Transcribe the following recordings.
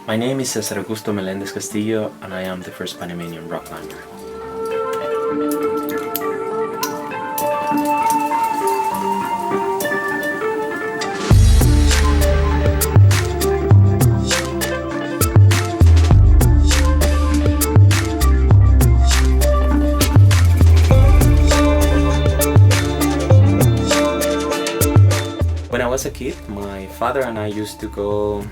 My name is Cesar Augusto Melendez Castillo, and I am the first Panamanian rock climber. When I was a kid, my father and I used to go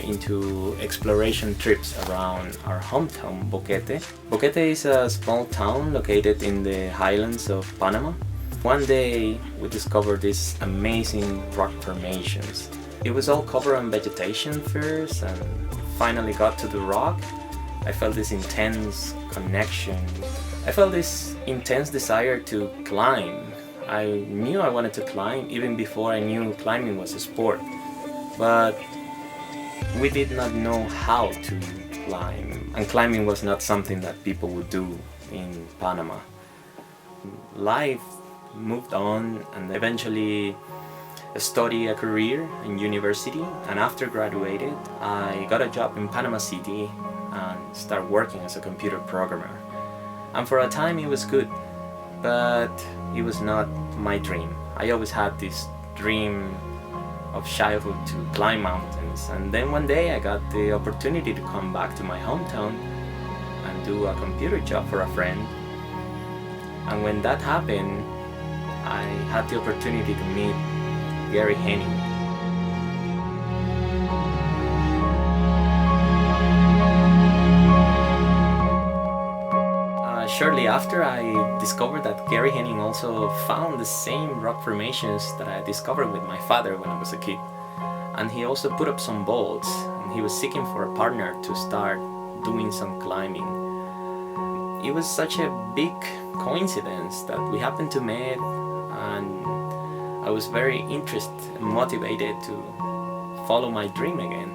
into exploration trips around our hometown, Boquete. Boquete is a small town located in the highlands of Panama. One day we discovered these amazing rock formations. It was all covered in vegetation first, and finally got to the rock. I felt this intense connection. I felt this intense desire to climb. I knew I wanted to climb even before I knew climbing was a sport. But we did not know how to climb, and climbing was not something that people would do in Panama. Life moved on, and eventually studied a career in university, and after graduated I got a job in Panama City and started working as a computer programmer. And for a time it was good, but it was not my dream. I always had this dream of childhood to climb mountains, and then one day I got the opportunity to come back to my hometown and do a computer job for a friend. And when that happened, I had the opportunity to meet Gary Henning. Shortly after, I discovered that Gary Henning also found the same rock formations that I discovered with my father when I was a kid. And he also put up some bolts, and he was seeking for a partner to start doing some climbing. It was such a big coincidence that we happened to meet, and I was very interested and motivated to follow my dream again.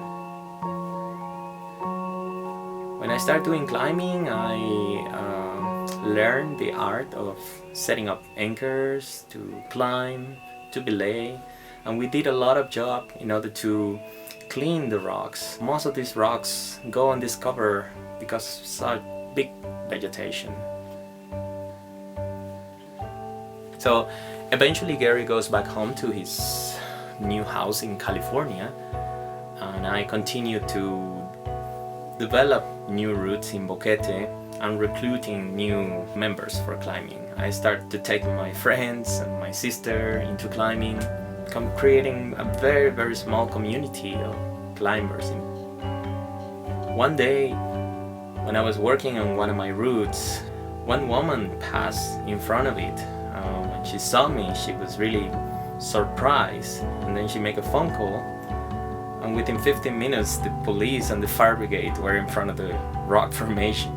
When I started doing climbing, I learned the art of setting up anchors to climb, to belay, and we did a lot of job in order to clean the rocks. Most of these rocks go undiscovered because of such big vegetation. So eventually Gary goes back home to his new house in California, and I continue to develop new routes in Boquete and recruiting new members for climbing. I started to take my friends and my sister into climbing, creating a very, very small community of climbers. One day, when I was working on one of my routes, one woman passed in front of it. When she saw me, she was really surprised, and then she made a phone call, and within 15 minutes the police and the fire brigade were in front of the rock formation.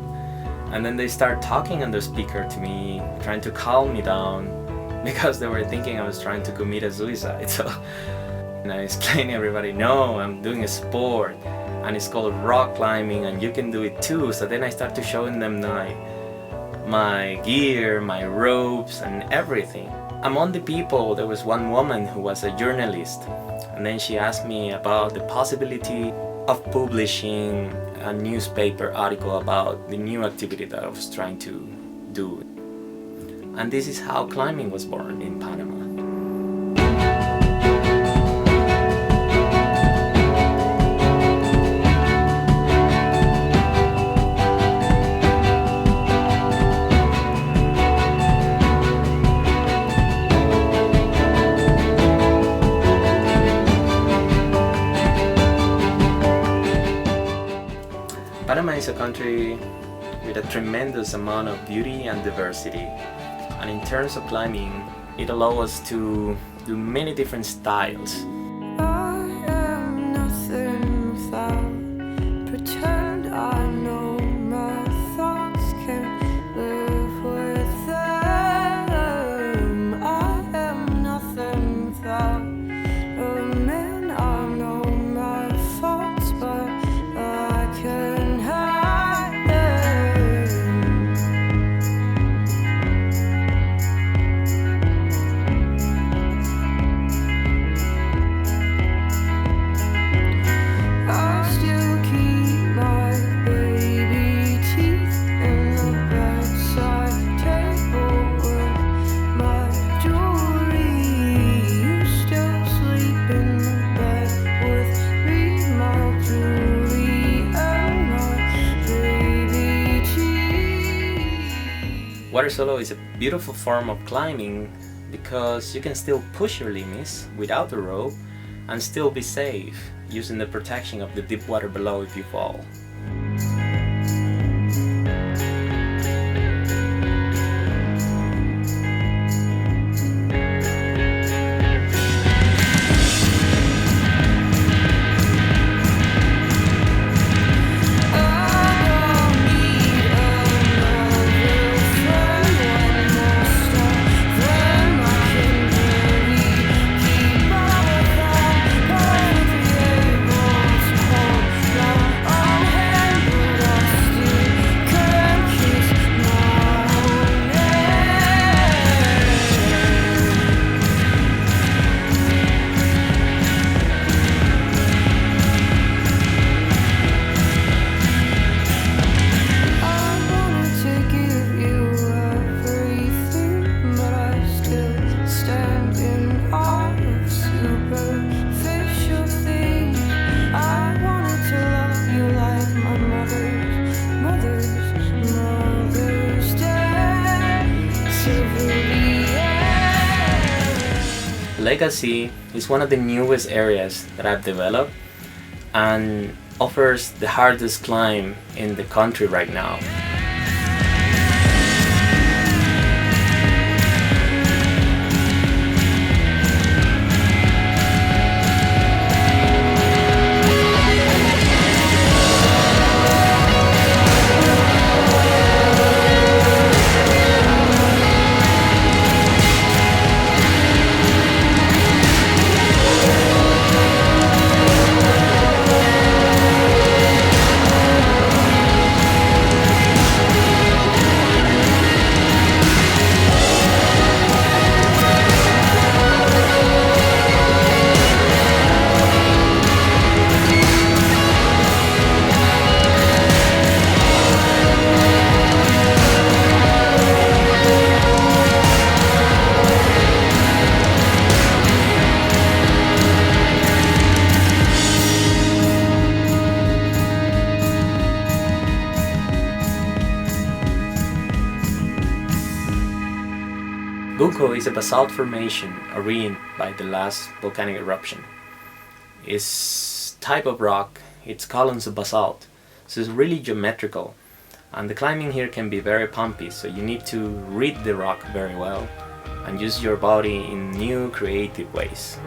And then they started talking on the speaker to me, trying to calm me down, because they were thinking I was trying to commit a suicide. So, and I explained to everybody, no, I'm doing a sport, and it's called rock climbing, and you can do it too. So then I started showing them my gear, my ropes, and everything. Among the people, there was one woman who was a journalist, and then she asked me about the possibility of publishing a newspaper article about the new activity that I was trying to do. And this is how climbing was born in Panama. Panama is a country with a tremendous tremendous amount of beauty and diversity. And in terms of climbing, it allows us to do many different styles. I am nothing without pretend. I know my thoughts can't live with them. I am nothing without a man. I know my faults, but I can hide them. I still keep my baby teeth in the bedside table with my jewelry. You still sleep in the bed with me, my jewelry and my baby teeth. Water solo is a beautiful form of climbing because you can still push your limits without the rope and still be safe using the protection of the deep water below if you fall. Legacy is one of the newest areas that I've developed and offers the hardest climb in the country right now. Buco is a basalt formation originated by the last volcanic eruption. It's type of rock, it's columns of basalt, so it's really geometrical. And the climbing here can be very bumpy, so you need to read the rock very well and use your body in new creative ways.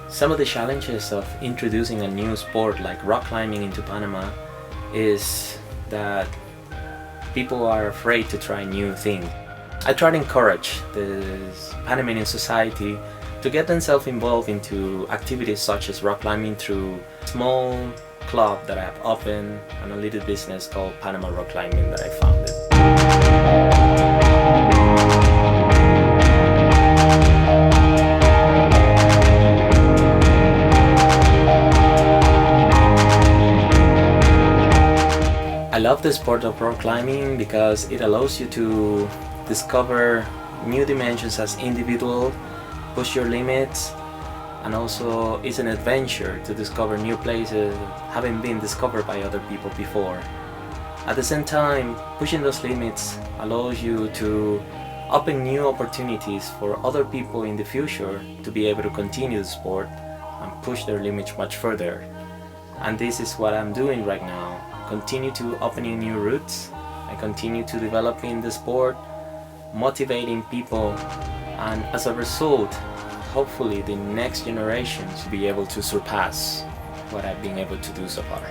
Some of the challenges of introducing a new sport like rock climbing into Panama is that people are afraid to try new things. I try to encourage the Panamanian society to get themselves involved into activities such as rock climbing through a small club that I have opened and a little business called Panama Rock Climbing that I founded. I love the sport of rock climbing because it allows you to discover new dimensions as individual, push your limits, and also it's an adventure to discover new places that haven't been discovered by other people before. At the same time, pushing those limits allows you to open new opportunities for other people in the future to be able to continue the sport and push their limits much further. And this is what I'm doing right now. Continue to opening new routes. I continue to developing the sport, motivating people, and as a result, hopefully the next generation to be able to surpass what I've been able to do so far.